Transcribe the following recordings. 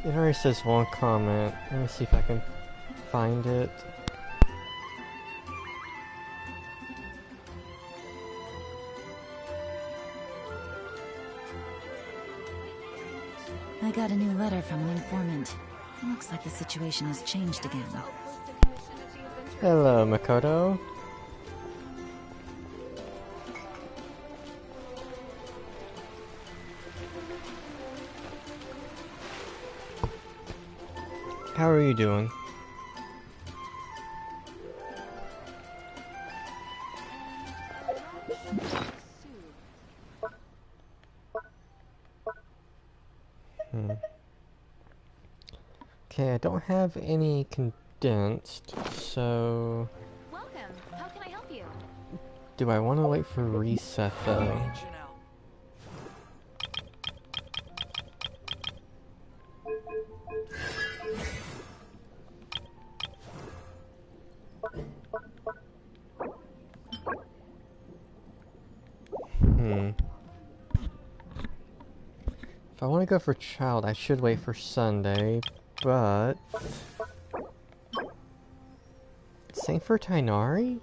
It already says one comment. Let me see if I can find it. I got a new letter from an informant. Looks like the situation has changed again. Hello, Makoto. How are you doing? Okay, I don't have any condensed, so... Welcome. How can I help you? Do I want to wait for reset, though? If I want to go for child, I should wait for Sunday, but... Same for Tainari?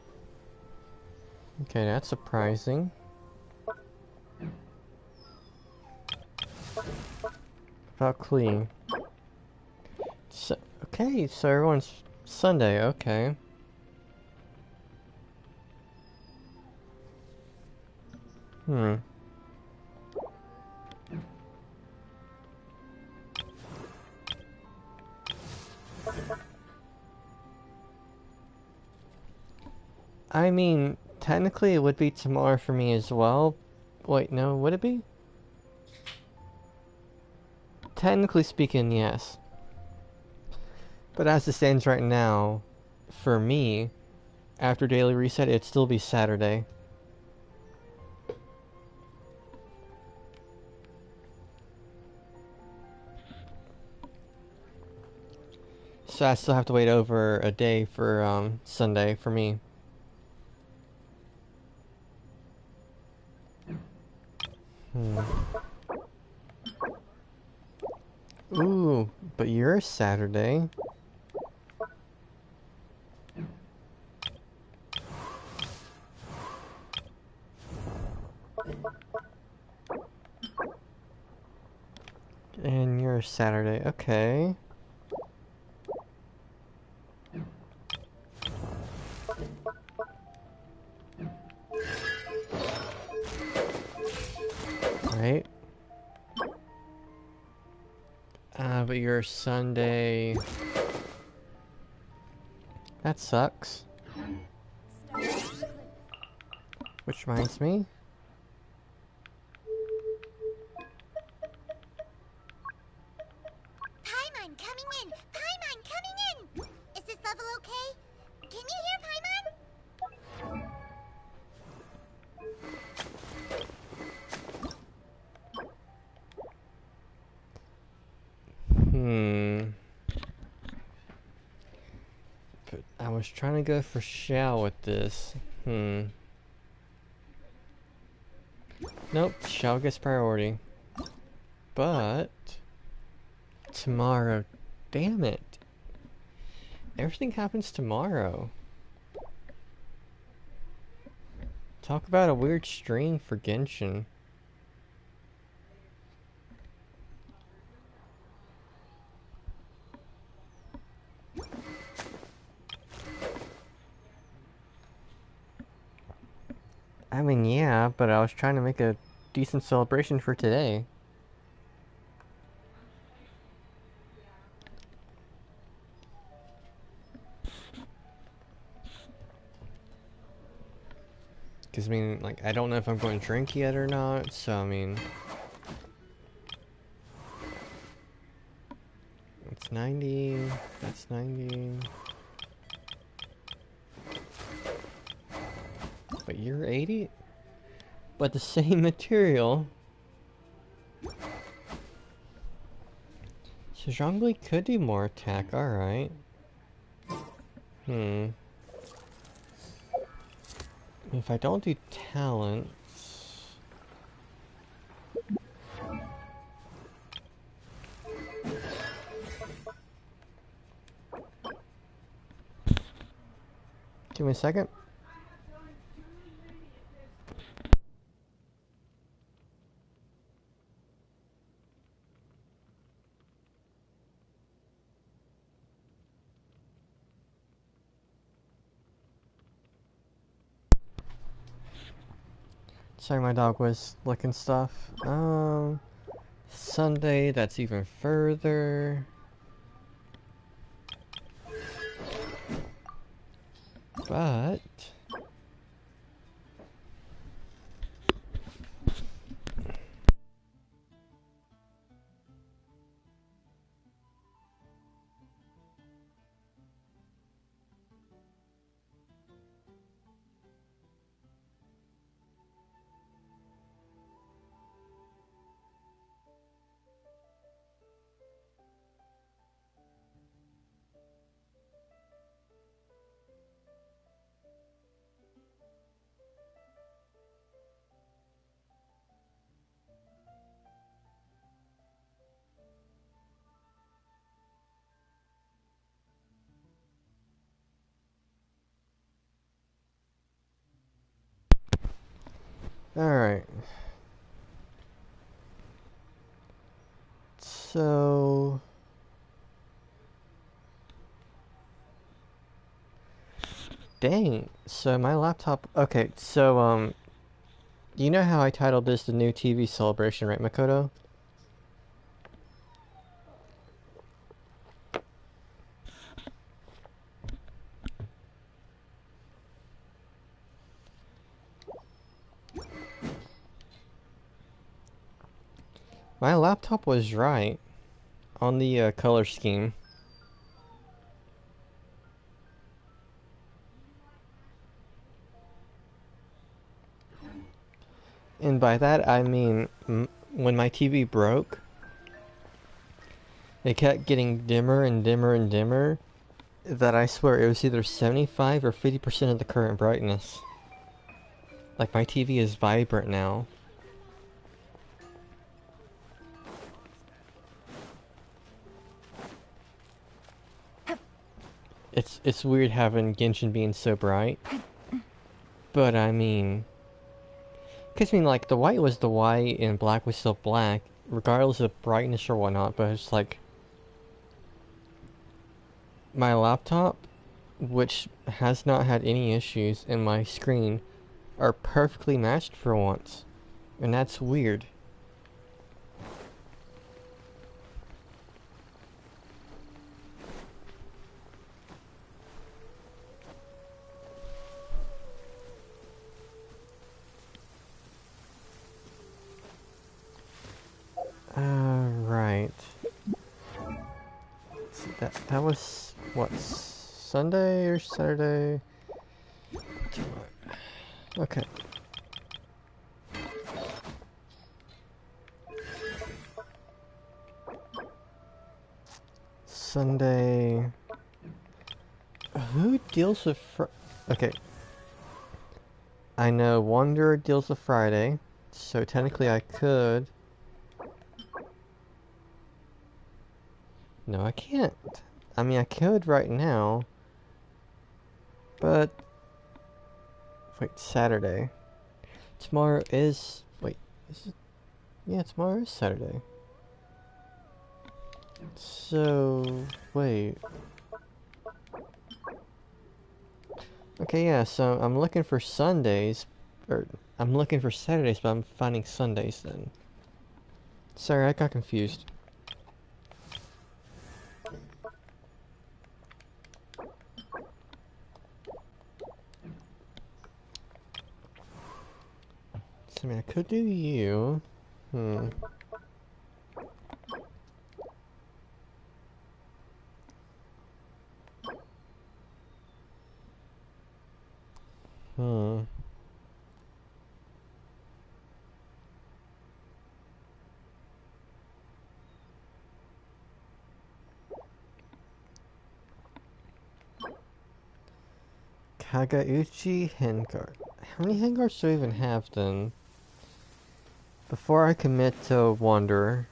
Okay, that's surprising. About Klee. So, okay, so everyone's Sunday, okay. I mean, technically it would be tomorrow for me as well. Wait, no, would it be? Technically speaking, yes. But as it stands right now, for me, after daily reset, it'd still be Saturday. So I still have to wait over a day for Sunday for me. Ooh, but you're Saturday. And you're Saturday, okay. Right. But you're Sunday. That sucks. Which reminds me. Paimon coming in! Paimon coming in! Is this level okay? Can you hear Paimon? But I was trying to go for Xiao with this. Nope, Xiao gets priority. But... tomorrow. Damn it. Everything happens tomorrow. Talk about a weird stream for Genshin. I mean, yeah, but I was trying to make a decent celebration for today. Because, I mean, like, I don't know if I'm going to drink yet or not, so, I mean... It's 90, that's 90... But you're 80? But the same material. So Zhongli could do more attack, alright. If I don't do talent... Give me a second. Sorry, my dog was licking stuff. Sunday, that's even further. But alright. So dang. So my laptop, okay, so you know how I titled this the new TV celebration, right, Makoto? My laptop was right on the color scheme. And by that I mean when my TV broke, it kept getting dimmer and dimmer and dimmer, that I swear it was either 75 or 50% of the current brightness. Like, my TV is vibrant now. It's weird having Genshin being so bright. But I mean, cause I mean, like, the white was the white and black was still black, regardless of brightness or whatnot. But it's like my laptop, which has not had any issues, and my screen are perfectly matched for once, and that's weird. Right. So that was what, Sunday or Saturday? Okay. Sunday. Who deals with okay. I know Wanderer deals with Friday, so technically I could. No, I can't. I mean, I could right now, but wait, Saturday. Tomorrow is is it? Yeah, tomorrow is Saturday. So wait. Okay, yeah. So I'm looking for Sundays, or I'm looking for Saturdays, but I'm finding Sundays then. Sorry, I got confused. So, I mean, I could do you. Hmm. Hmm. Kagauchi Handguard. How many handguards do I even have then? Before I commit to Wanderer.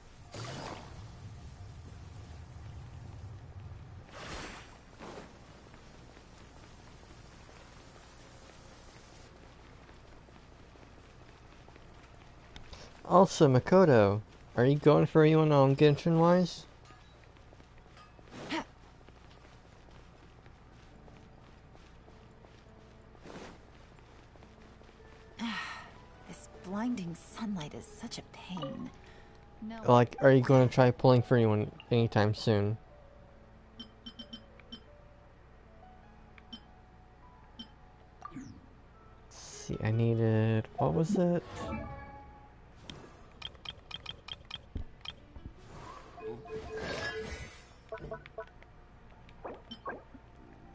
Also, Makoto, are you going for anyone on Genshin wise? This blinding sunlight is such a pain. No. Like, are you going to try pulling for anyone anytime soon? Let's see, I needed... what was it?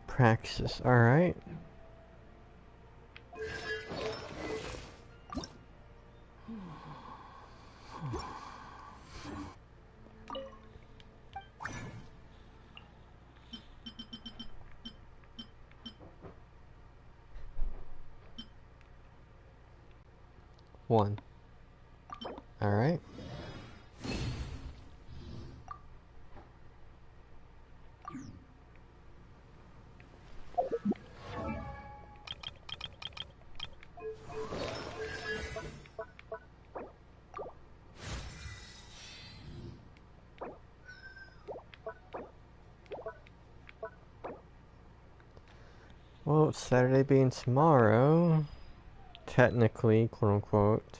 Praxis, alright. One. Alright. Well, Saturday being tomorrow, technically, quote unquote.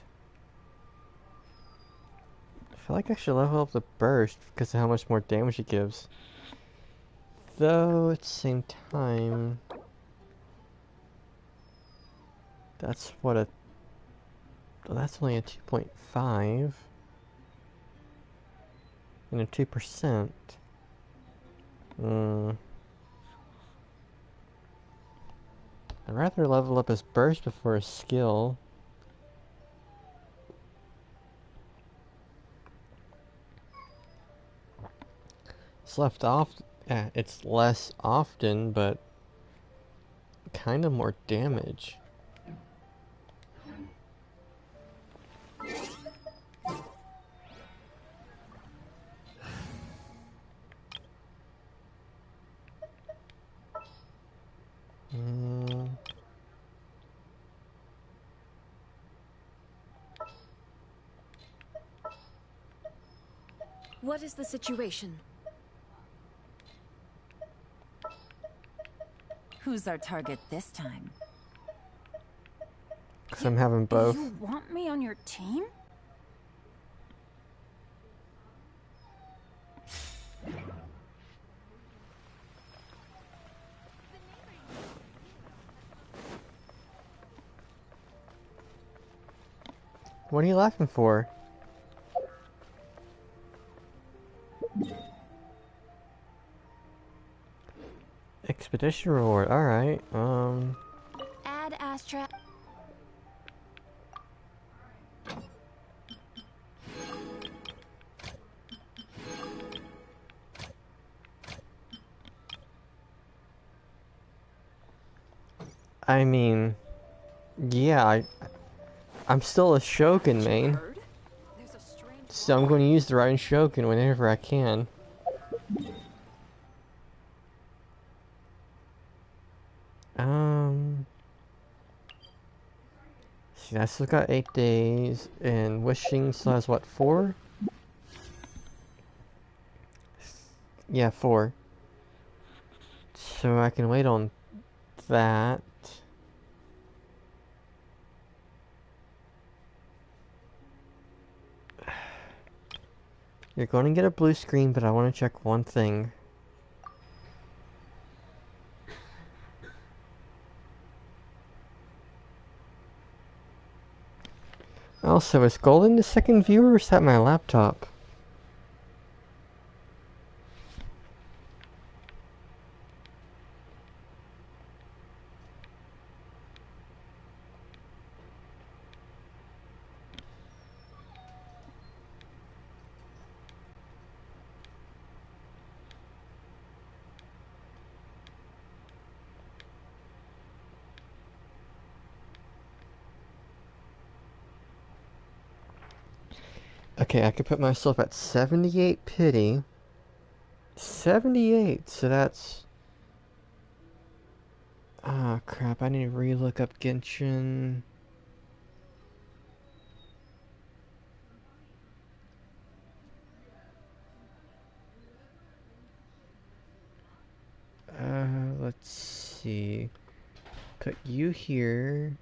I feel like I should level up the burst because of how much more damage it gives. Though, at the same time, that's what a... well, that's only a 2.5 and a 2%. I'd rather level up his burst before his skill. It's left off. It's less often, but kind of more damage. What is the situation? Who's our target this time? Because I'm having both. You want me on your team? What are you laughing for? Expedition reward, alright. Add Astra. I mean, yeah, I'm still a Shogun main. So I'm going to use the Raiden Shogun whenever I can. See, I still got 8 days, and Wishing still has what, 4? Yeah, 4. So I can wait on that. You're going to get a blue screen, but I want to check one thing. Also, is Golden the second viewer or is that my laptop? Okay, I could put myself at 78 pity. 78, so that's... ah, crap, I need to re-look up Genshin. see. Put you here.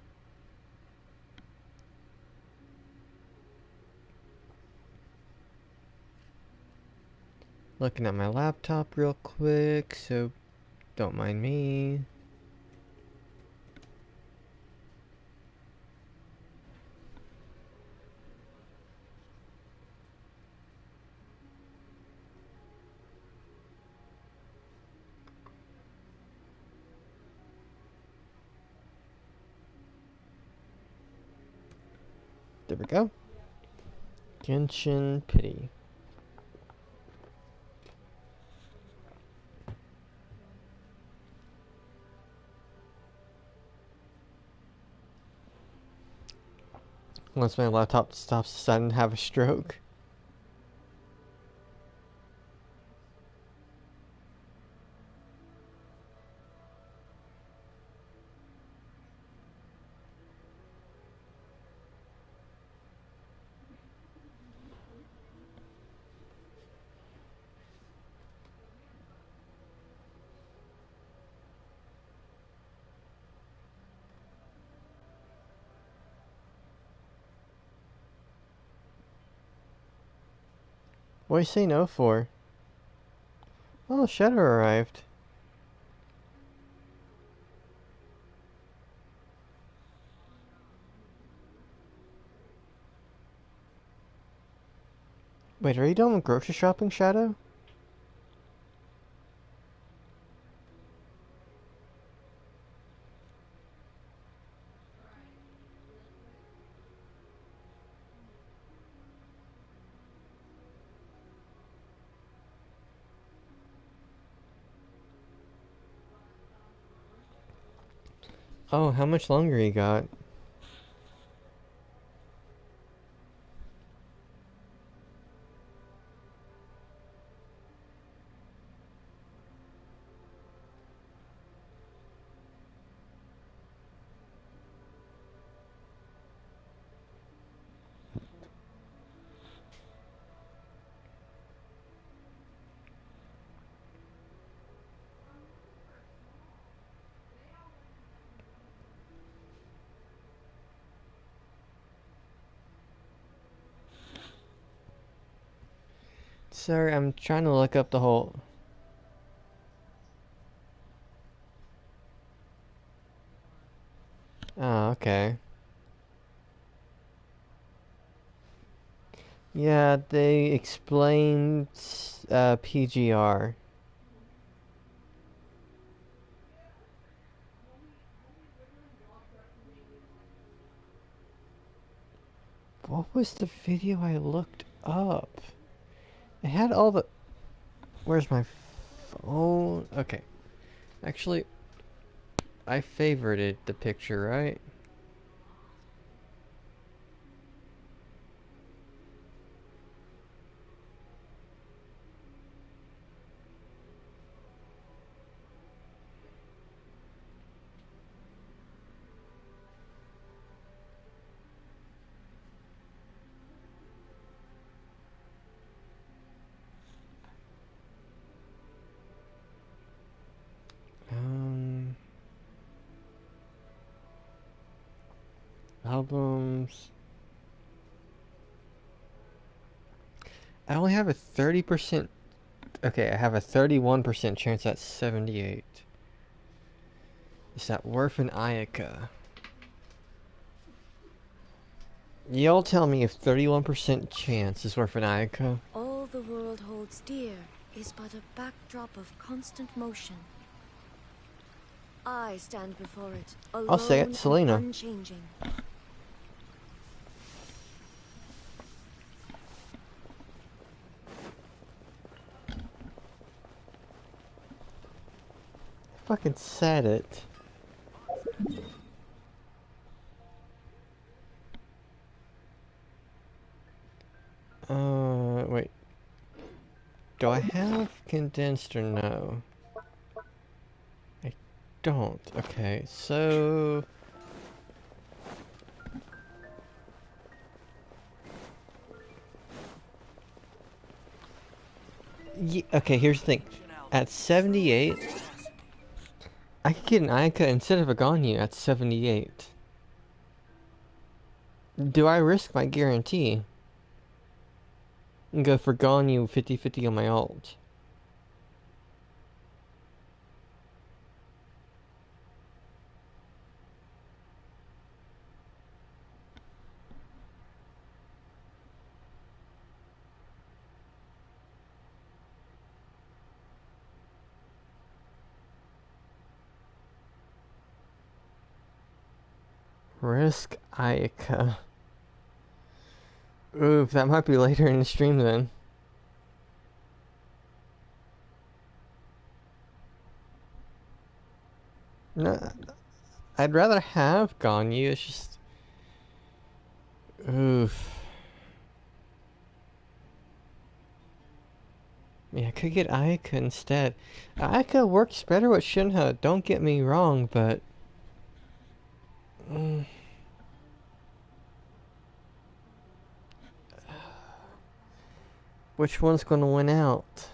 Looking at my laptop real quick, so don't mind me. There we go. Genshin Pity. Once my laptop stops deciding to have a stroke. What do you say no for? Oh, Shadow arrived. Wait, are you done with grocery shopping, Shadow? Oh, how much longer you got? Sorry, I'm trying to look up the whole... Oh, okay. Yeah, they explained PGR. What was the video I looked up? It had all the... Where's my phone? Okay. Actually, I favorited the picture, right? Um... Albums... I only have a 30%... Okay, I have a 31% chance at 78. Is that worth an Ayaka? Y'all tell me if 31% chance is worth an Ayaka. All the world holds dear is but a backdrop of constant motion. I stand before it, alone I'll say it, and Selena. unchanging. Fucking said it. Wait. Do I have condensed or no? I don't. Okay, so... Okay, here's the thing. At 78... I could get an Ayaka instead of a Ganyu at 78. Do I risk my guarantee? And go for Ganyu 50-50 on my ult. Risk Ayaka. Oof, that might be later in the stream then. No, I'd rather have Ganyu, it's just... Oof. Yeah, I could get Ayaka instead. Ayaka works better with Shinha, don't get me wrong, but... Which one's gonna win out?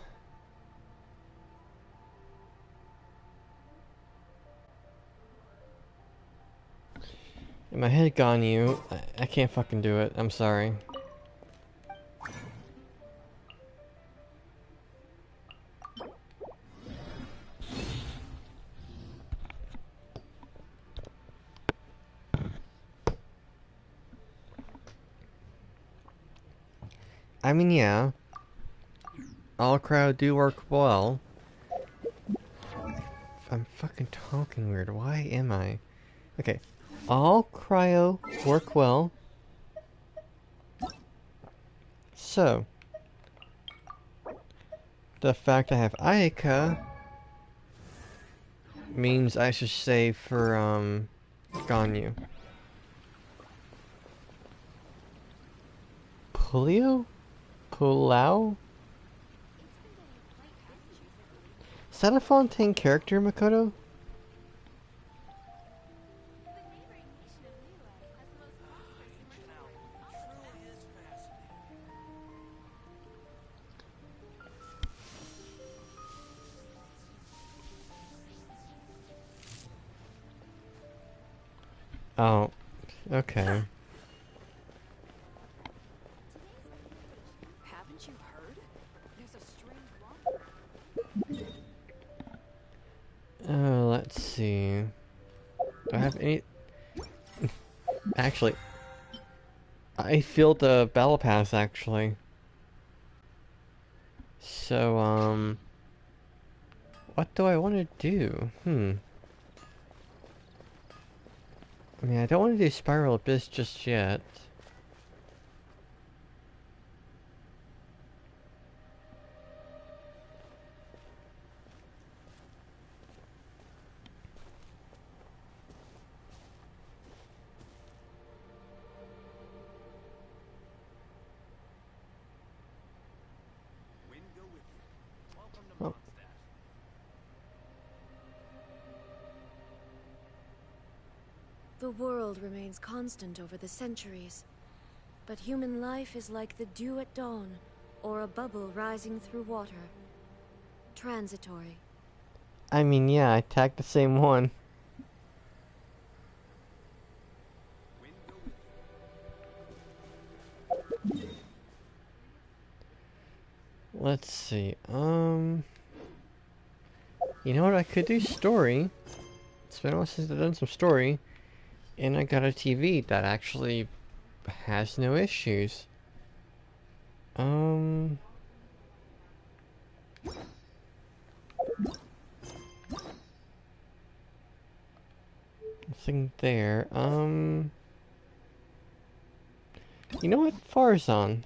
In my head, Ganyu. I can't fucking do it. I'm sorry. I mean, yeah. All crowd do work well. I'm fucking talking weird. Why am I? Okay. All cryo work well. So, the fact I have Ayaka means I should save for, Ganyu. Pulio? Pulau? Is that a Fontaine character, Makoto? Oh, okay. Haven't you heard? There's a strange water. Let's see. Do I have any... Actually, I filled the battle pass, actually. So, what do I want to do? I mean, I don't want to do Spiral Abyss just yet. Oh. The world remains constant over the centuries, but human life is like the dew at dawn, or a bubble rising through water. Transitory. I mean, yeah, I tagged the same one. Let's see, you know what, I could do story. It's been a while since I've done some story. And I got a TV that actually has no issues. Nothing there. You know what? Farzan.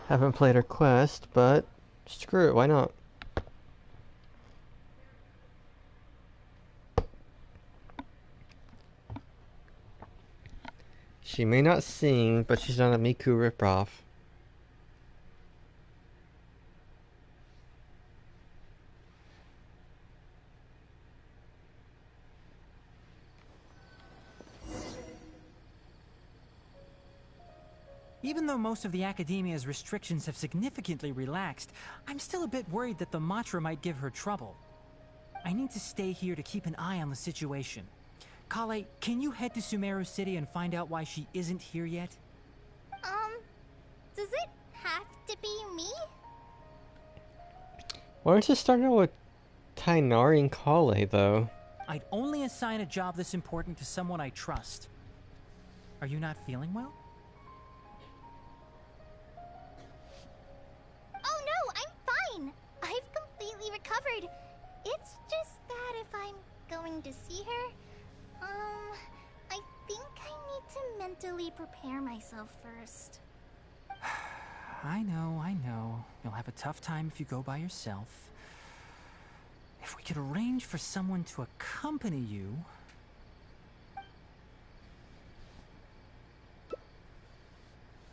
Haven't played her quest, but screw it, why not? She may not sing, but she's not a Miku ripoff. Even though most of the Academia's restrictions have significantly relaxed, I'm still a bit worried that the Matra might give her trouble. I need to stay here to keep an eye on the situation. Kale, can you head to Sumeru City and find out why she isn't here yet? Does it have to be me? Why don't you start out with Tainari and Kale, though? I'd only assign a job this important to someone I trust. Are you not feeling well? Oh no, I'm fine. I've completely recovered. It's just that if I'm going to see her, I think I need to mentally prepare myself first. I know. You'll have a tough time if you go by yourself. If we could arrange for someone to accompany you...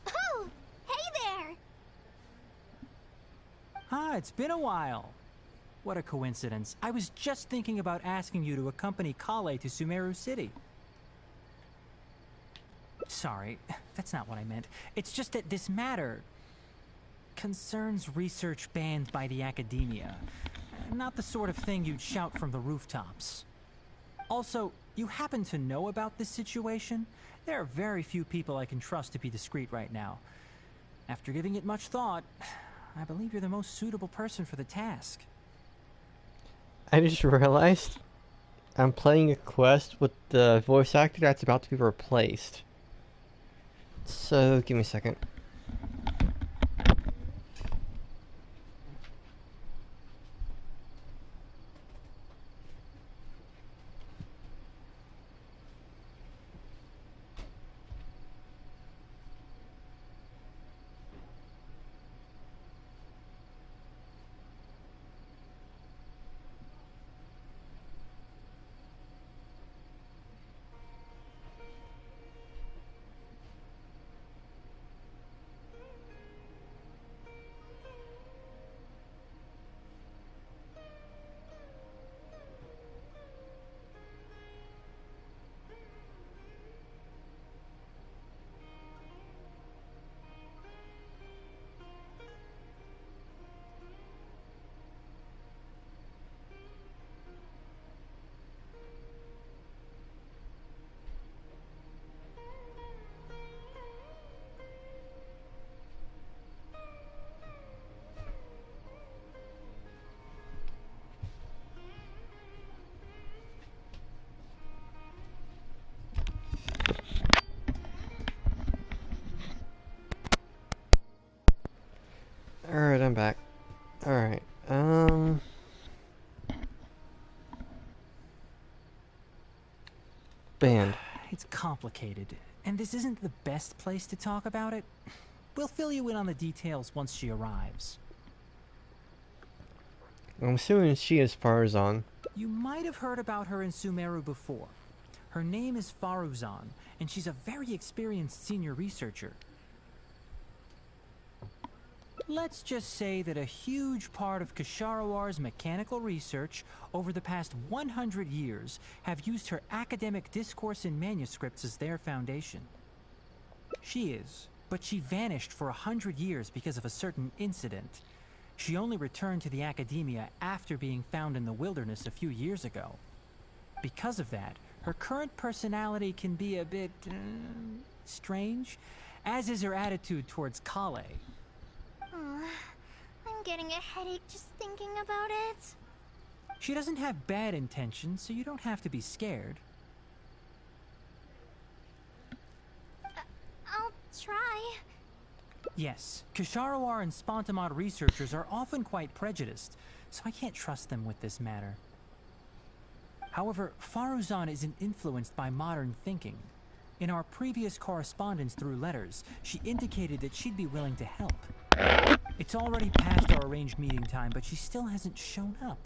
Oh, hey there! Ah, it's been a while. What a coincidence. I was just thinking about asking you to accompany Kale to Sumeru City. Sorry, that's not what I meant. It's just that this matter concerns research banned by the Academia. Not the sort of thing you'd shout from the rooftops. Also, you happen to know about this situation? There are very few people I can trust to be discreet right now. After giving it much thought, I believe you're the most suitable person for the task. I just realized I'm playing a quest with the voice actor that's about to be replaced. So, give me a second. Alright, I'm back. Alright, band. It's complicated, and this isn't the best place to talk about it. We'll fill you in on the details once she arrives. I'm assuming she is Farzan. You might have heard about her in Sumeru before. Her name is Faruzan, and she's a very experienced senior researcher. Let's just say that a huge part of Kasharawar's mechanical research over the past 100 years have used her academic discourse and manuscripts as their foundation. She is, but she vanished for 100 years because of a certain incident. She only returned to the Academia after being found in the wilderness a few years ago. Because of that, her current personality can be a bit strange, as is her attitude towards Kale. I'm getting a headache just thinking about it. She doesn't have bad intentions, so you don't have to be scared. I'll try. Yes, Kasharawar and Spontamod researchers are often quite prejudiced, so I can't trust them with this matter. However, Faruzan isn't influenced by modern thinking. In our previous correspondence through letters, she indicated that she'd be willing to help. It's already past our arranged meeting time, but she still hasn't shown up.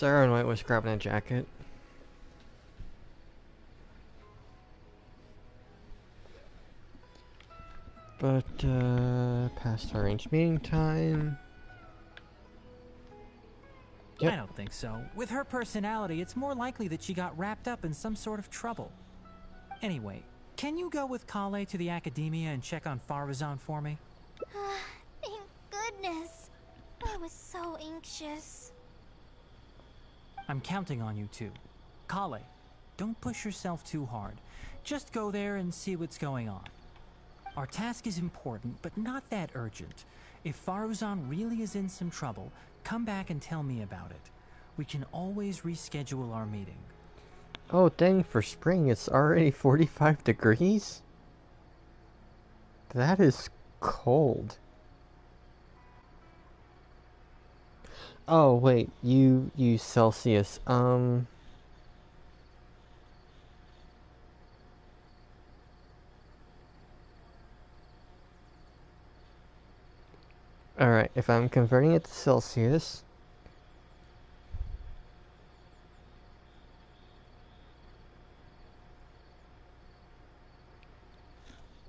Sarah and White was grabbing a jacket. But, past arranged meeting time. Yep. I don't think so. With her personality, it's more likely that she got wrapped up in some sort of trouble. Anyway, can you go with Kale to the academia and check on Farazan for me? Thank goodness. I was so anxious. I'm counting on you too. Kale, don't push yourself too hard. Just go there and see what's going on. Our task is important, but not that urgent. If Farazan really is in some trouble, come back and tell me about it. We can always reschedule our meeting. Oh, dang, for spring it's already 45 degrees? That is cold. Oh, wait, you use Celsius. Alright, if I'm converting it to Celsius...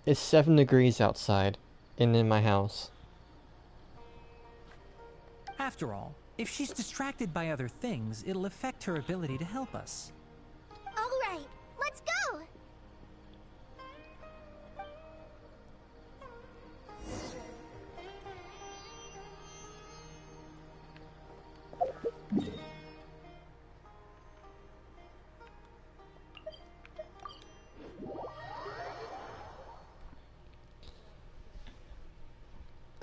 It's 7 degrees outside, and in my house. After all, if she's distracted by other things, it'll affect her ability to help us. Alright, let's go!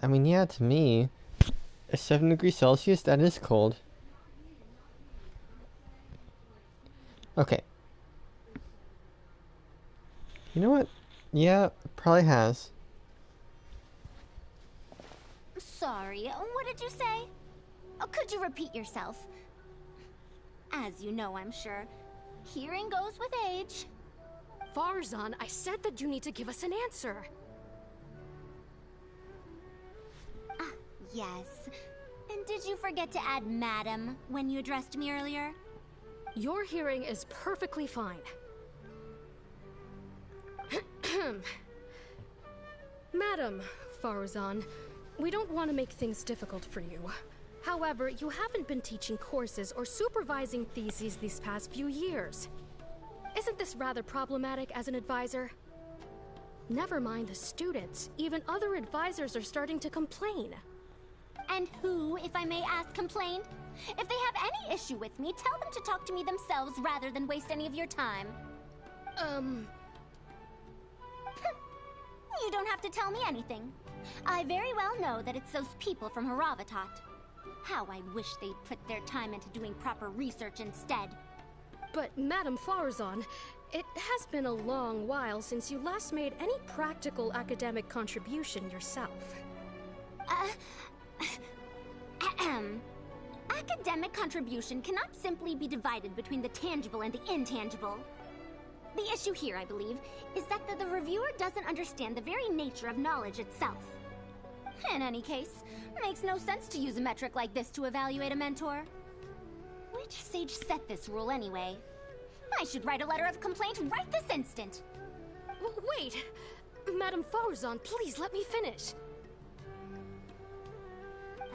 I mean, yeah, to me, a 7 degrees Celsius, that is cold. Okay. You know what? Yeah, probably has. Sorry, what did you say? Oh, could you repeat yourself? As you know, I'm sure, hearing goes with age. Farzan, I said that you need to give us an answer. Ah, yes. And did you forget to add madam when you addressed me earlier? Your hearing is perfectly fine. Madam Farzan, we don't want to make things difficult for you. However, you haven't been teaching courses or supervising theses these past few years. Isn't this rather problematic as an advisor? Never mind the students, even other advisors are starting to complain. And who, if I may ask, complained? If they have any issue with me, tell them to talk to me themselves rather than waste any of your time. You don't have to tell me anything. I very well know that it's those people from Haravatat. How I wish they'd put their time into doing proper research instead. But Madam Farzan, it has been a long while since you last made any practical academic contribution yourself. Academic contribution cannot simply be divided between the tangible and the intangible. The issue here, I believe, is that the reviewer doesn't understand the very nature of knowledge itself. In any case, it makes no sense to use a metric like this to evaluate a mentor. Which sage set this rule anyway? I should write a letter of complaint right this instant. Wait! Madam Farzan, please let me finish.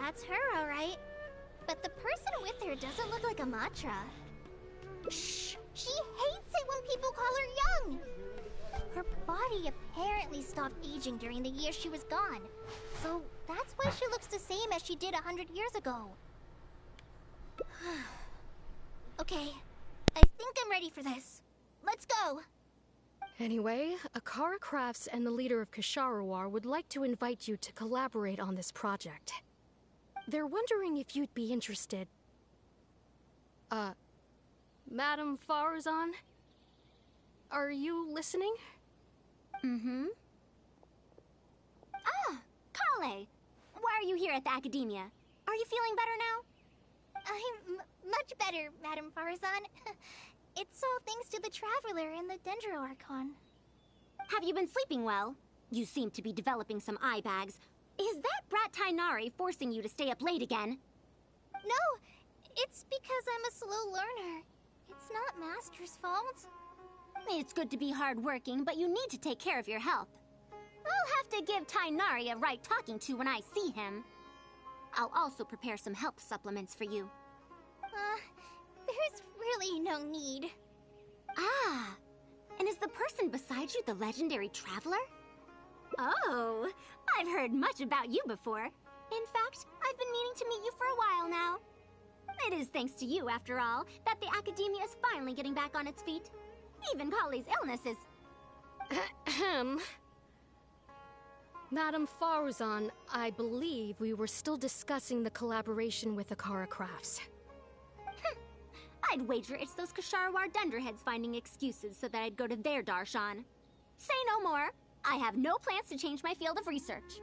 That's her, all right. But the person with her doesn't look like a Matra. Shh! She hates it when people call her young! Her body apparently stopped aging during the year she was gone. So that's why she looks the same as she did 100 years ago. Okay, I think I'm ready for this. Let's go! Anyway, Akara Crafts and the leader of Kasharawar would like to invite you to collaborate on this project. They're wondering if you'd be interested. Madam Farzan? Are you listening? Mm-hmm. Ah, Kale! Why are you here at the Academia? Are you feeling better now? I'm much better, Madam Farzan. It's all thanks to the Traveler and the Dendro Archon. Have you been sleeping well? You seem to be developing some eye bags. Is that brat Tainari forcing you to stay up late again? No, It's because I'm a slow learner. It's not Master's fault. It's good to be hardworking, but you need to take care of your health. I'll have to give Tainari a right talking to when I see him. I'll also prepare some health supplements for you. There's really no need. Ah, and is the person beside you the legendary traveler? Oh, I've heard much about you before. In fact, I've been meaning to meet you for a while now. It is thanks to you, after all, that the Academia is finally getting back on its feet. Even Kali's illness is... Ahem. Madame Faruzan, I believe we were still discussing the collaboration with Akara Crafts. I'd wager it's those Kasharawar dunderheads finding excuses so that I'd go to their darshan. Say no more. I have no plans to change my field of research.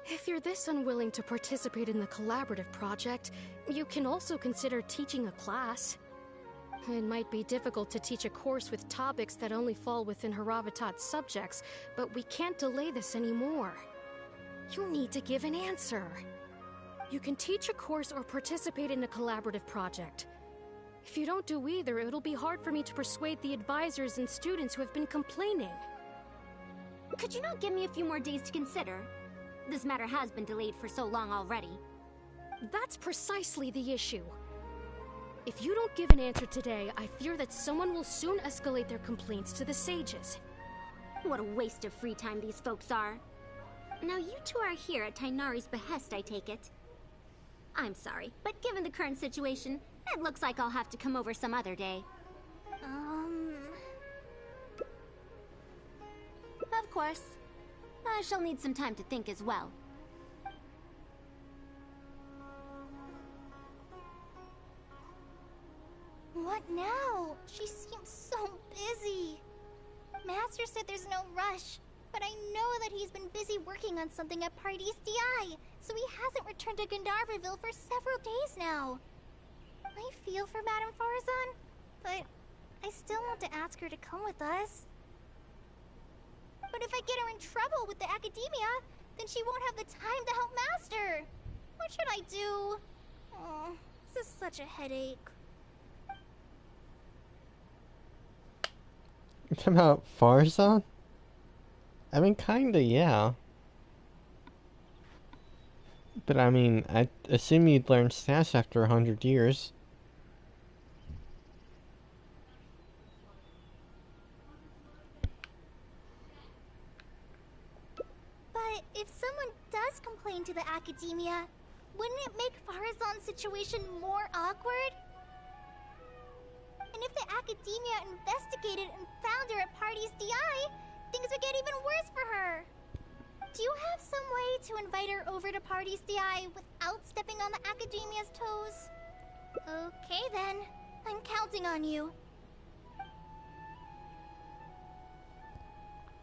If you're this unwilling to participate in the collaborative project, you can also consider teaching a class. It might be difficult to teach a course with topics that only fall within Haravatat's subjects, but we can't delay this anymore. You need to give an answer. You can teach a course or participate in a collaborative project. If you don't do either, it'll be hard for me to persuade the advisors and students who have been complaining. Could you not give me a few more days to consider? This matter has been delayed for so long already. That's precisely the issue. If you don't give an answer today, I fear that someone will soon escalate their complaints to the sages. What a waste of free time these folks are. Now you two are here at Tainari's behest, I take it. I'm sorry, but given the current situation, it looks like I'll have to come over some other day. Of course. I shall need some time to think as well. What now? She seems so busy. Master said there's no rush, but I know that he's been busy working on something at Pardees DI, so he hasn't returned to Gandharvaville for several days now. I feel for Madame Farazan, but I still want to ask her to come with us. But if I get her in trouble with the Academia, then she won't have the time to help Master. What should I do? Oh, this is such a headache. You're talking about Farzan? I mean, kinda, yeah. But I mean, I assume you'd learn stats after 100 years. But if someone does complain to the Academia, wouldn't it make Farazan's situation more awkward? And if the Academia investigated and found her at Pardees DI, things would get even worse for her. Do you have some way to invite her over to Pardees DI without stepping on the Academia's toes? Okay then, I'm counting on you.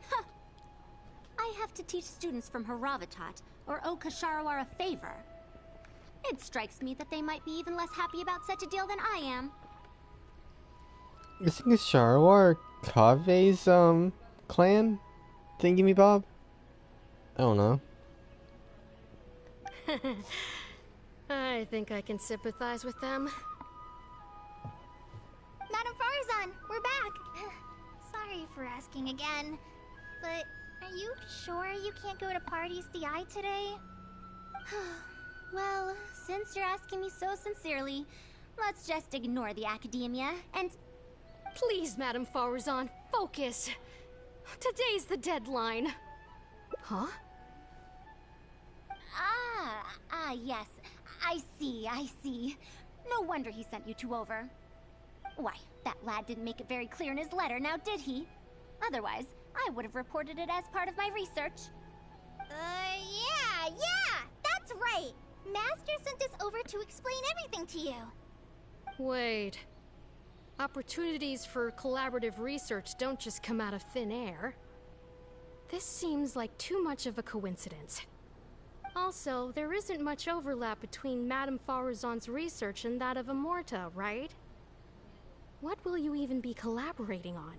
Huh. I have to teach students from Haravatat, or owe Kasharawar a favor. It strikes me that they might be even less happy about such a deal than I am. Isn't Sharawar Kave's, clan? Thingy-me-bob? I don't know. I think I can sympathize with them. Madame Farazan, we're back! Sorry for asking again, but are you sure you can't go to Pardees DI today? Well, since you're asking me so sincerely, let's just ignore the Academia and... Please, Madame Farazan, focus. Today's the deadline. Huh? Yes. I see. No wonder he sent you two over. Why, that lad didn't make it very clear in his letter, now did he? Otherwise, I would have reported it as part of my research. Yeah, that's right! Master sent us over to explain everything to you. Wait. Opportunities for collaborative research don't just come out of thin air. This seems like too much of a coincidence. Also, there isn't much overlap between Madame Farazan's research and that of Amorta, right? What will you even be collaborating on?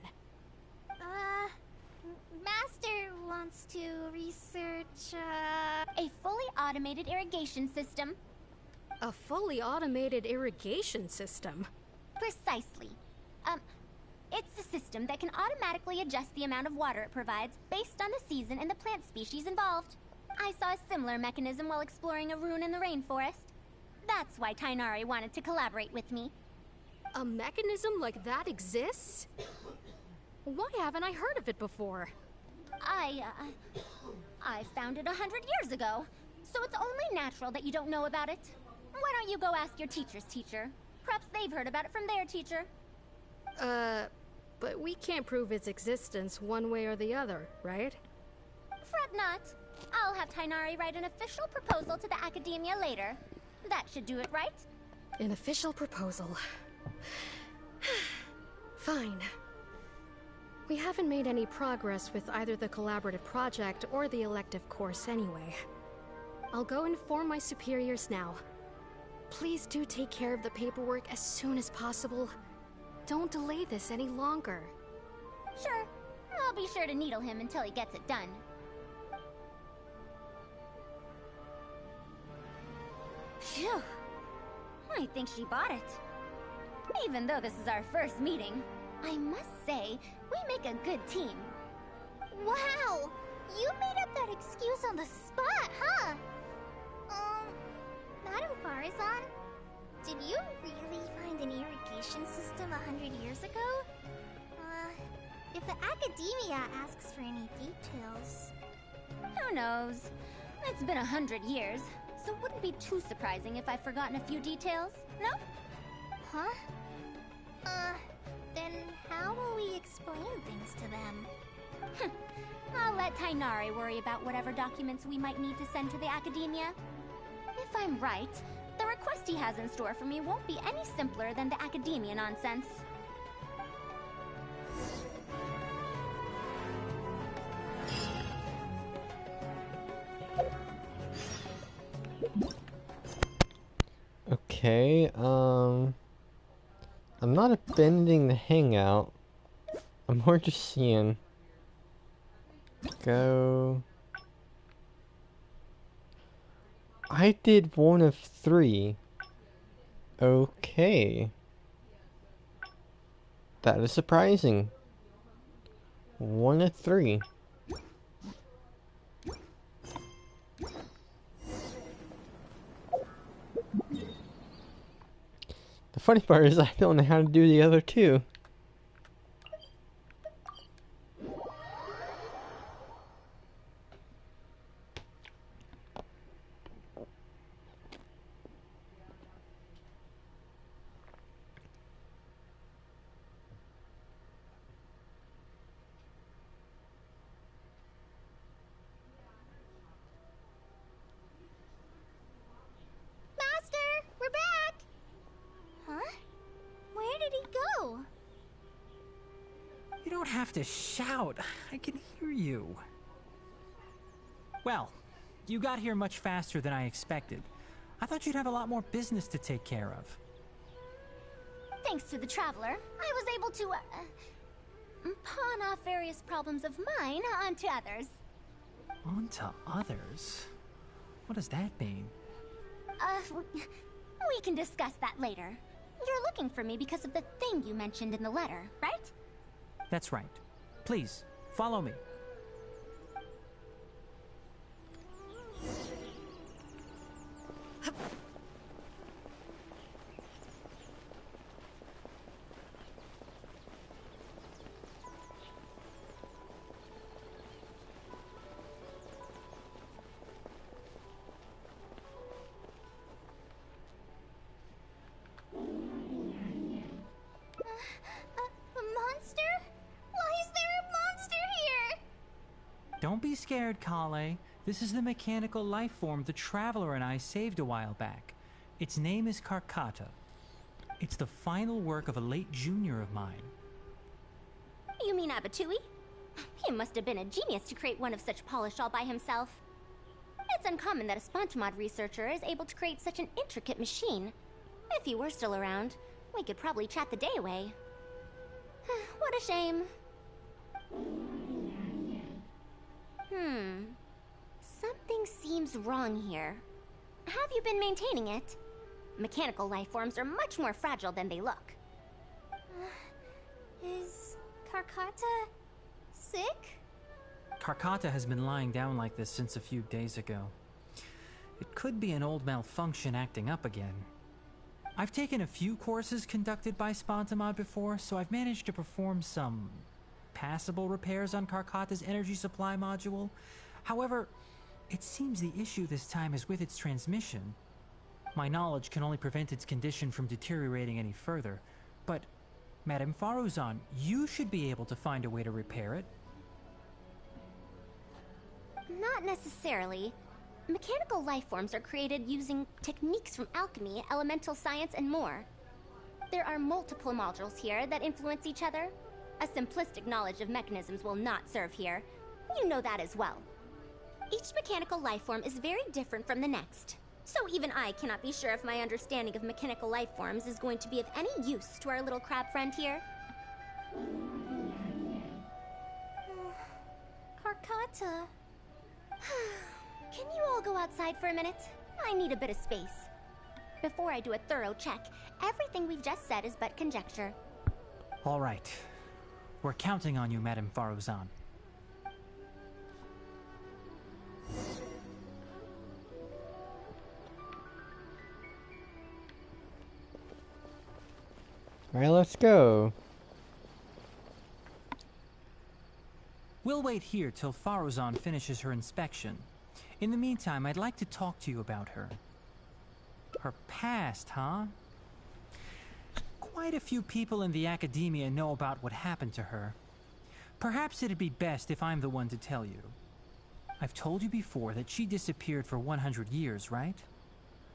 Master wants to research, A fully automated irrigation system. A fully automated irrigation system. Precisely. It's a system that can automatically adjust the amount of water it provides based on the season and the plant species involved. I saw a similar mechanism while exploring a rune in the rainforest. That's why Tainari wanted to collaborate with me. A mechanism like that exists? Why haven't I heard of it before? I found it 100 years ago, so it's only natural that you don't know about it. Why don't you go ask your teacher's teacher? Perhaps they've heard about it from their teacher. But we can't prove its existence one way or the other, right? Fret not. I'll have Tainari write an official proposal to the Academia later. That should do it, right? An official proposal. Fine. We haven't made any progress with either the collaborative project or the elective course anyway. I'll go inform my superiors now. Please do take care of the paperwork as soon as possible. Don't delay this any longer. Sure. I'll be sure to needle him until he gets it done. Phew. I think she bought it. Even though this is our first meeting, I must say, we make a good team. Wow! You made up that excuse on the spot, huh? Madam Farazan, did you really find an irrigation system 100 years ago? If the Academia asks for any details... Who knows? It's been 100 years, so it wouldn't be too surprising if I've forgotten a few details, no? Huh? Then how will we explain things to them? I'll let Tainari worry about whatever documents we might need to send to the Academia. If I'm right, the request he has in store for me won't be any simpler than the Academia nonsense. Okay, I'm not abandoning the hangout. I'm more just seeing. Go. I did 1 of 3. Okay. That is surprising. 1 of 3. The funny part is I don't know how to do the other 2. Have to shout. I can hear you. Well, you got here much faster than I expected. I thought you'd have a lot more business to take care of. Thanks to the Traveler, I was able to, pawn off various problems of mine onto others. Onto others? What does that mean? We can discuss that later. You're looking for me because of the thing you mentioned in the letter, right? That's right. Please, follow me. Don't be scared, Kale. This is the mechanical life form the Traveler and I saved a while back. Its name is Karkata. It's the final work of a late junior of mine. You mean Abatui? He must have been a genius to create one of such polish all by himself. It's uncommon that a Spontamod researcher is able to create such an intricate machine. If he were still around, we could probably chat the day away. What a shame. Something seems wrong here. Have you been maintaining it? mechanical life forms are much more fragile than they look. Is Karkata sick? Karkata has been lying down like this since a few days ago. It could be an old malfunction acting up again. I've taken a few courses conducted by Spontamod before, so I've managed to perform some passable repairs on Karkata's energy supply module. However, it seems the issue this time is with its transmission. My knowledge can only prevent its condition from deteriorating any further, but Madame Faruzan, you should be able to find a way to repair it. Not necessarily. Mechanical life forms are created using techniques from alchemy, elemental science, and more. There are multiple modules here that influence each other. A simplistic knowledge of mechanisms will not serve here. You know that as well. Each mechanical life form is very different from the next. So even I cannot be sure if my understanding of mechanical life forms is going to be of any use to our little crab friend here. Karkata. Can you all go outside for a minute? I need a bit of space. Before I do a thorough check, everything we've just said is but conjecture. All right. We're counting on you, Madame Faruzan. Alright, let's go. We'll wait here till Faruzan finishes her inspection. In the meantime, I'd like to talk to you about her. Her past, huh? Quite a few people in the academia know about what happened to her. Perhaps it'd be best if I'm the one to tell you. I've told you before that she disappeared for 100 years, right?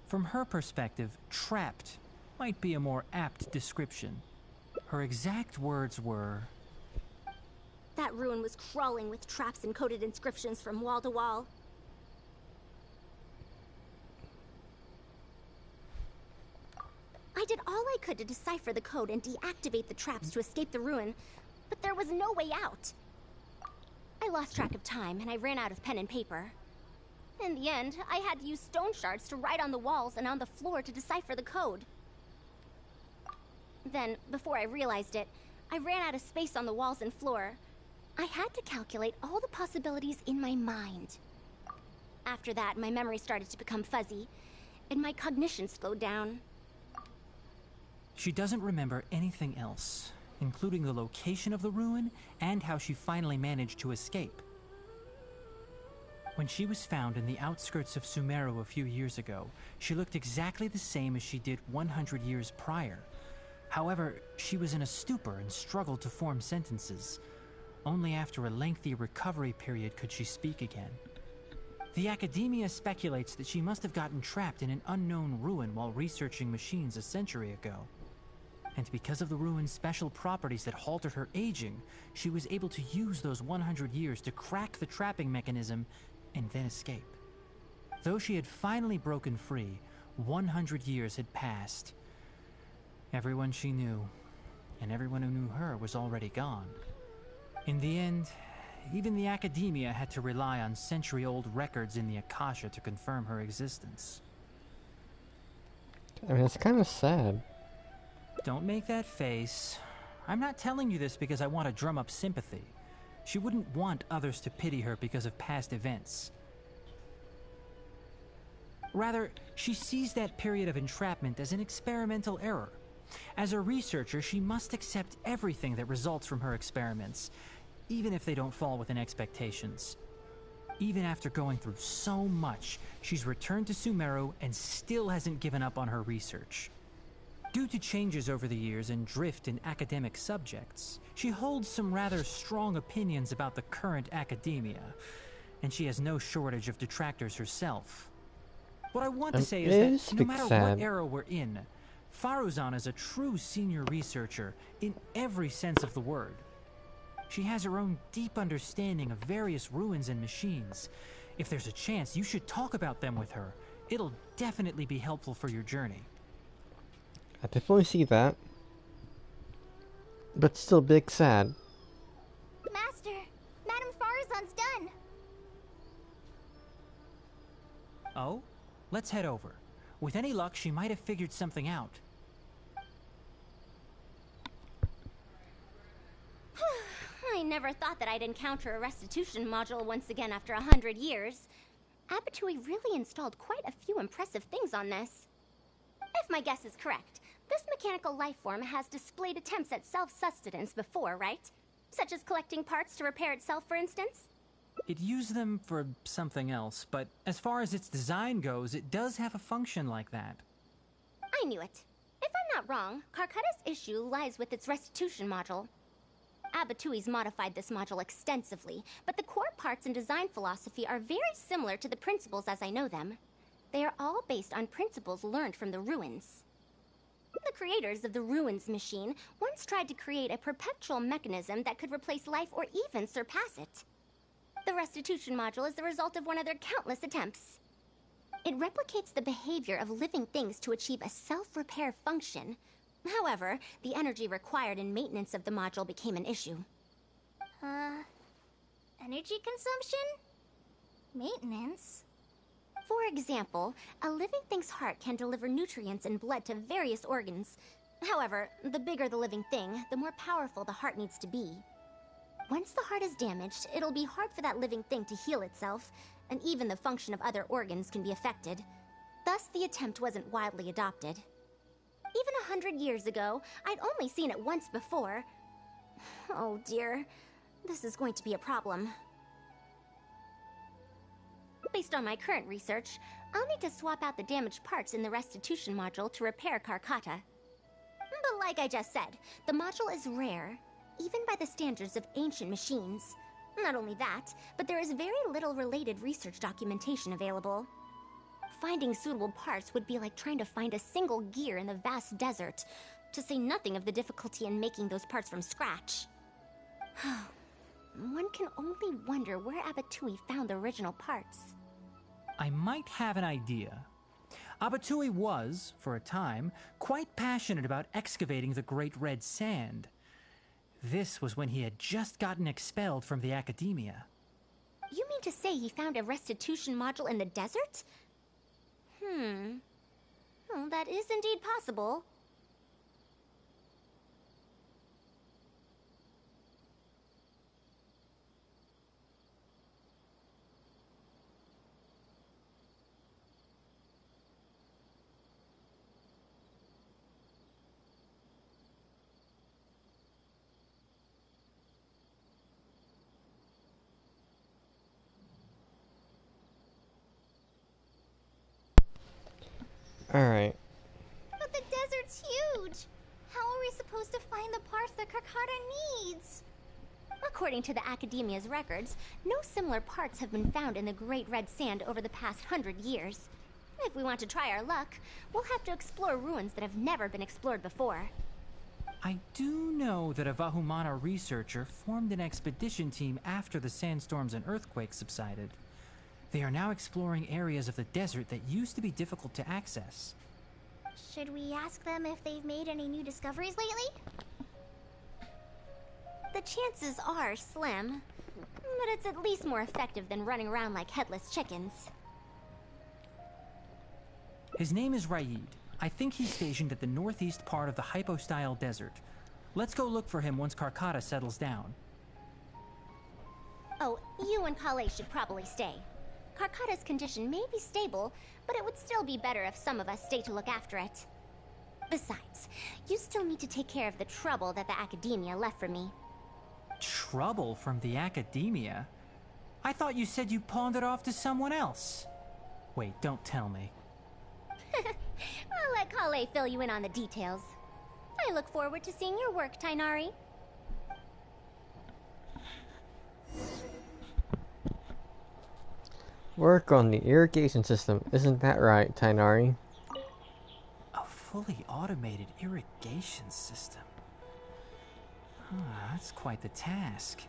From her perspective, trapped might be a more apt description. Her exact words were... That ruin was crawling with traps and coded inscriptions from wall to wall. I did all I could to decipher the code and deactivate the traps to escape the ruin, but there was no way out. I lost track of time and I ran out of pen and paper. In the end, I had to use stone shards to write on the walls and on the floor to decipher the code. Then, before I realized it, I ran out of space on the walls and floor. I had to calculate all the possibilities in my mind. After that, my memory started to become fuzzy, and my cognition slowed down. She doesn't remember anything else, including the location of the ruin and how she finally managed to escape. When she was found in the outskirts of Sumeru a few years ago, she looked exactly the same as she did 100 years prior. However, she was in a stupor and struggled to form sentences. Only after a lengthy recovery period could she speak again. The academia speculates that she must have gotten trapped in an unknown ruin while researching machines a century ago. And because of the ruin's special properties that halted her aging, she was able to use those 100 years to crack the trapping mechanism and then escape. Though she had finally broken free, 100 years had passed. Everyone she knew, and everyone who knew her, was already gone. In the end, even the academia had to rely on century-old records in the Akasha to confirm her existence. I mean, it's kind of sad. Don't make that face. I'm not telling you this because I want to drum up sympathy. She wouldn't want others to pity her because of past events. Rather, she sees that period of entrapment as an experimental error. As a researcher, she must accept everything that results from her experiments, even if they don't fall within expectations. Even after going through so much, she's returned to Sumeru and still hasn't given up on her research. Due to changes over the years and drift in academic subjects, she holds some rather strong opinions about the current academia, and she has no shortage of detractors herself. What I want to say is that no matter what era we're in, Faruzan is a true senior researcher in every sense of the word. She has her own deep understanding of various ruins and machines. If there's a chance, you should talk about them with her. It'll definitely be helpful for your journey. I definitely see that. But still big sad. Master, Madame Faruzan's done. Oh? Let's head over. With any luck, she might have figured something out. I never thought that I'd encounter a restitution module once again after 100 years. Abatui really installed quite a few impressive things on this. If my guess is correct, this mechanical life form has displayed attempts at self-sustenance before, right? Such as collecting parts to repair itself, for instance? It used them for something else, but as far as its design goes, it does have a function like that. I knew it. If I'm not wrong, Karkata's issue lies with its restitution module. Abatui's modified this module extensively, but the core parts and design philosophy are very similar to the principles as I know them. They are all based on principles learned from the ruins. The creators of the ruins machine once tried to create a perpetual mechanism that could replace life or even surpass it. The restitution module is the result of one of their countless attempts. It replicates the behavior of living things to achieve a self-repair function. However, the energy required in maintenance of the module became an issue. Energy consumption? Maintenance? For example, a living thing's heart can deliver nutrients and blood to various organs. However, the bigger the living thing, the more powerful the heart needs to be. Once the heart is damaged, it'll be hard for that living thing to heal itself, and even the function of other organs can be affected. Thus, the attempt wasn't widely adopted. Even 100 years ago, I'd only seen it once before. Oh dear, this is going to be a problem. Based on my current research, I'll need to swap out the damaged parts in the restitution module to repair Karkata. But like I just said, the module is rare, even by the standards of ancient machines. Not only that, but there is very little related research documentation available. Finding suitable parts would be like trying to find a single gear in the vast desert, to say nothing of the difficulty in making those parts from scratch. One can only wonder where Abatui found the original parts. I might have an idea. Abatui was, for a time, quite passionate about excavating the Great Red Sand. This was when he had just gotten expelled from the academia. You mean to say he found a restitution module in the desert? Well, that is indeed possible. Alright. But the desert's huge! How are we supposed to find the parts that Karkata needs? According to the Academia's records, no similar parts have been found in the Great Red Sand over the past 100 years. If we want to try our luck, we'll have to explore ruins that have never been explored before. I do know that a Vahumana researcher formed an expedition team after the sandstorms and earthquakes subsided. They are now exploring areas of the desert that used to be difficult to access. Should we ask them if they've made any new discoveries lately? The chances are slim, but it's at least more effective than running around like headless chickens. His name is Raid. I think he's stationed at the northeast part of the Hypostyle Desert. Let's go look for him once Karkata settles down. Oh, you and Kale should probably stay. Karkata's condition may be stable, but it would still be better if some of us stay to look after it. Besides, you still need to take care of the trouble that the Academia left for me. Trouble from the Academia? I thought you said you pawned it off to someone else. Wait, don't tell me. I'll let Kale fill you in on the details. I look forward to seeing your work, Tainari. Work on the irrigation system, isn't that right, Tainari? A fully automated irrigation system. That's quite the task.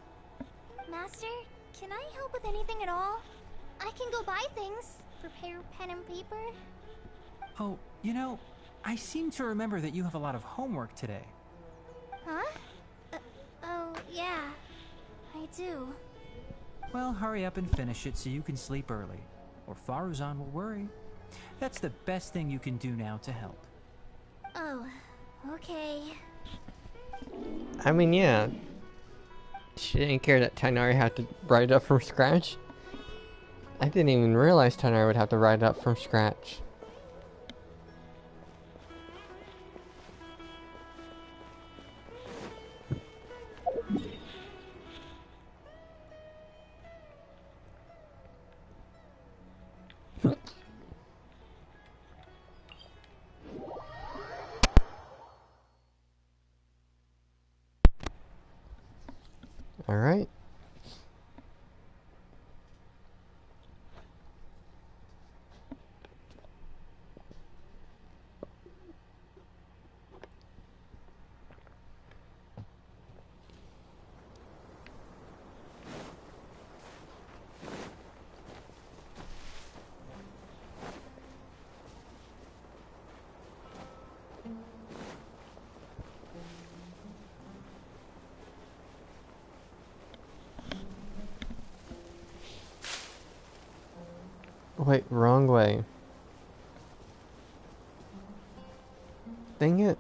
Master, can I help with anything at all? I can go buy things, prepare pen and paper. Oh, you know, I seem to remember that you have a lot of homework today. Huh? Oh, yeah, I do. Well, hurry up and finish it so you can sleep early, or Faruzan will worry. That's the best thing you can do now to help. Oh, okay. I mean, yeah. She didn't care that Tainari had to write it up from scratch. I didn't even realize Tainari would have to write it up from scratch. Alright. Wait, wrong way. Dang it.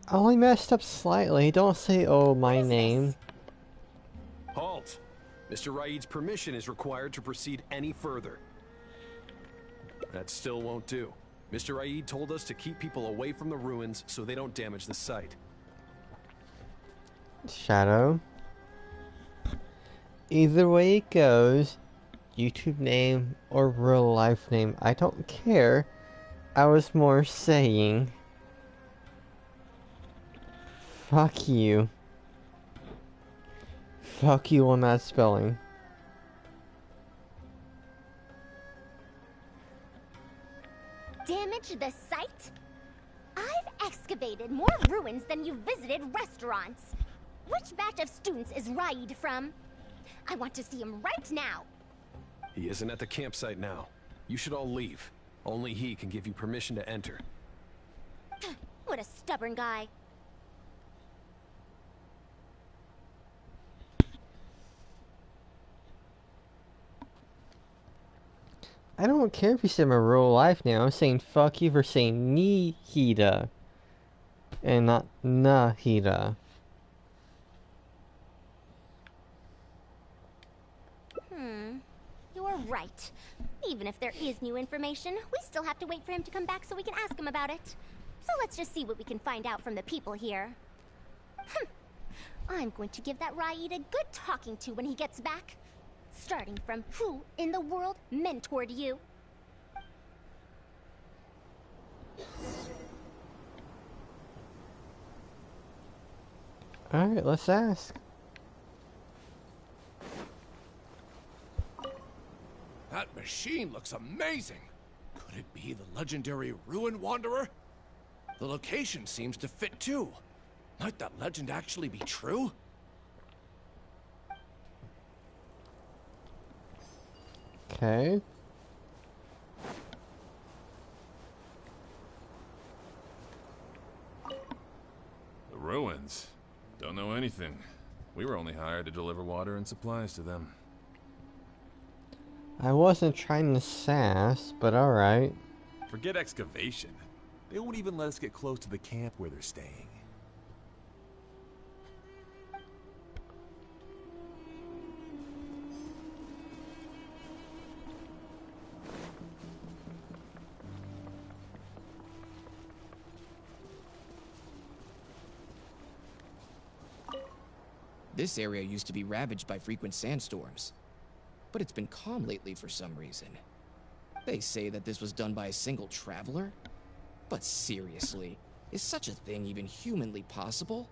I only messed up slightly. Don't say, oh, my name. Halt! Mr. Raid's permission is required to proceed any further. That still won't do. Mr. Raid told us to keep people away from the ruins so they don't damage the site. Shadow. Either way it goes, YouTube name or real life name, I don't care. I was more saying, fuck you. Fuck you on that spelling. Damage the site? I've excavated more ruins than you've visited restaurants. Which batch of students is Raid from? I want to see him right now. He isn't at the campsite now. You should all leave. Only he can give you permission to enter. What a stubborn guy. I don't care if you said my real life now. I'm saying fuck you for saying Nihida. And not Nahida. You're right. Even if there is new information, we still have to wait for him to come back so we can ask him about it. So let's just see what we can find out from the people here. I'm going to give that Raid a good talking to when he gets back. Starting from who in the world mentored you? Alright, let's ask. That machine looks amazing. Could it be the legendary Ruin Wanderer? The location seems to fit too. Might that legend actually be true? Okay. The ruins? Don't know anything. We were only hired to deliver water and supplies to them. I wasn't trying to sass, but alright. Forget excavation. They won't even let us get close to the camp where they're staying. This area used to be ravaged by frequent sandstorms, but it's been calm lately for some reason. They say that this was done by a single traveler? But seriously, is such a thing even humanly possible?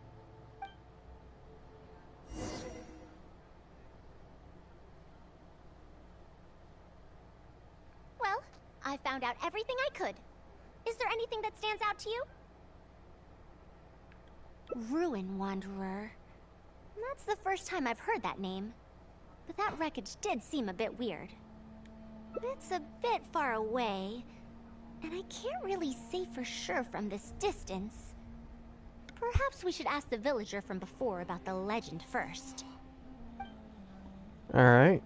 Well, I found out everything I could. Is there anything that stands out to you? Ruin Wanderer. That's the first time I've heard that name. But that wreckage did seem a bit weird. It's a bit far away, and I can't really say for sure from this distance. Perhaps we should ask the villager from before about the legend first. Alright.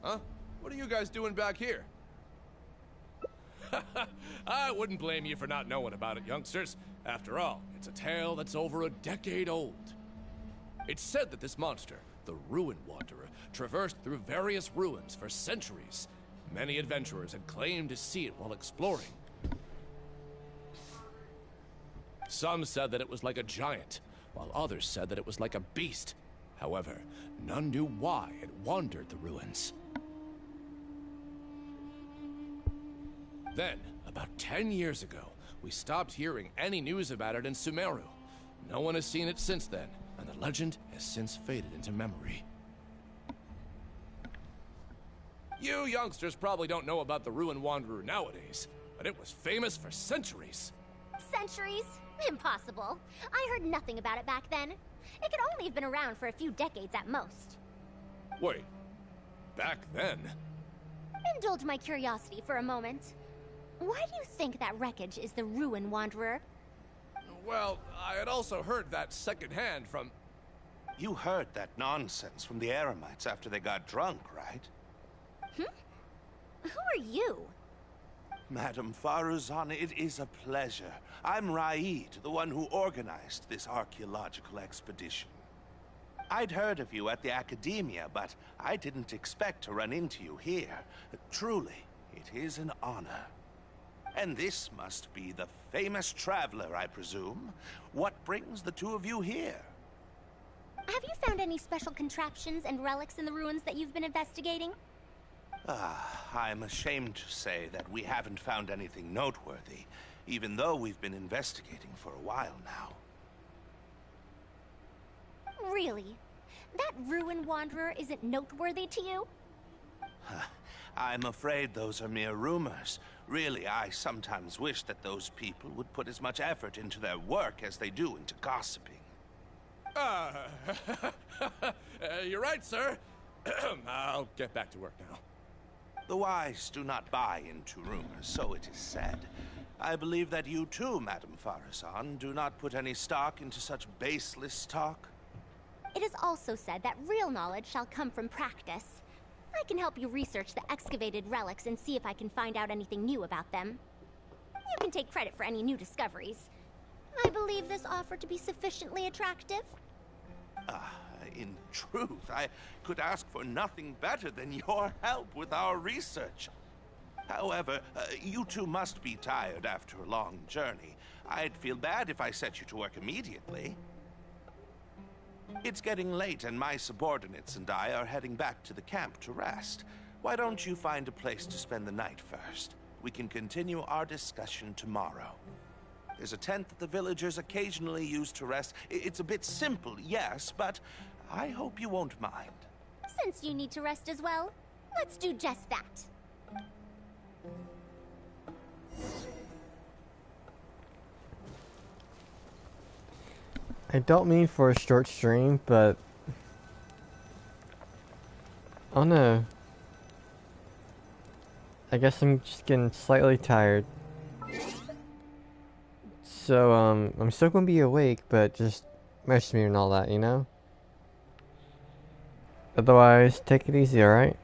Huh? What are you guys doing back here? I wouldn't blame you for not knowing about it, youngsters. After all, it's a tale that's over a decade old. It's said that this monster, the Ruin Wanderer, traversed through various ruins for centuries. Many adventurers had claimed to see it while exploring. Some said that it was like a giant, while others said that it was like a beast. However, none knew why it wandered the ruins. Then, about 10 years ago, we stopped hearing any news about it in Sumeru. No one has seen it since then, and the legend has since faded into memory. You youngsters probably don't know about the Ruin Wanderer nowadays, but it was famous for centuries. Centuries? Impossible. I heard nothing about it back then. It could only have been around for a few decades at most. Wait, back then? Indulge my curiosity for a moment. Why do you think that wreckage is the Ruin Wanderer? Well, I had also heard that secondhand from... You heard that nonsense from the Eremites after they got drunk, right? Who are you? Madam Faruzan, it is a pleasure. I'm Raid, the one who organized this archaeological expedition. I'd heard of you at the Academia, but I didn't expect to run into you here. Truly, it is an honor. And this must be the famous traveler, I presume. What brings the two of you here? Have you found any special contraptions and relics in the ruins that you've been investigating? I'm ashamed to say that we haven't found anything noteworthy, even though we've been investigating for a while now. Really? That Ruin Wanderer isn't noteworthy to you? I'm afraid those are mere rumors. Really, I sometimes wish that those people would put as much effort into their work as they do into gossiping. You're right, sir. I'll get back to work now. The wise do not buy into rumors, so it is said. I believe that you too, Madam Faruzan, do not put any stock into such baseless talk. It is also said that real knowledge shall come from practice. I can help you research the excavated relics and see if I can find out anything new about them. You can take credit for any new discoveries. I believe this offer to be sufficiently attractive. In truth, I could ask for nothing better than your help with our research. However, you two must be tired after a long journey. I'd feel bad if I set you to work immediately. It's getting late and my subordinates and I are heading back to the camp to rest. Why don't you find a place to spend the night first? We can continue our discussion tomorrow. There's a tent that the villagers occasionally use to rest. It's a bit simple, yes, but I hope you won't mind. Since you need to rest as well, let's do just that. I don't mean for a short stream, but oh no. I guess I'm just getting slightly tired. So, I'm still gonna be awake, but just rest me and all that, you know? Otherwise, take it easy, alright?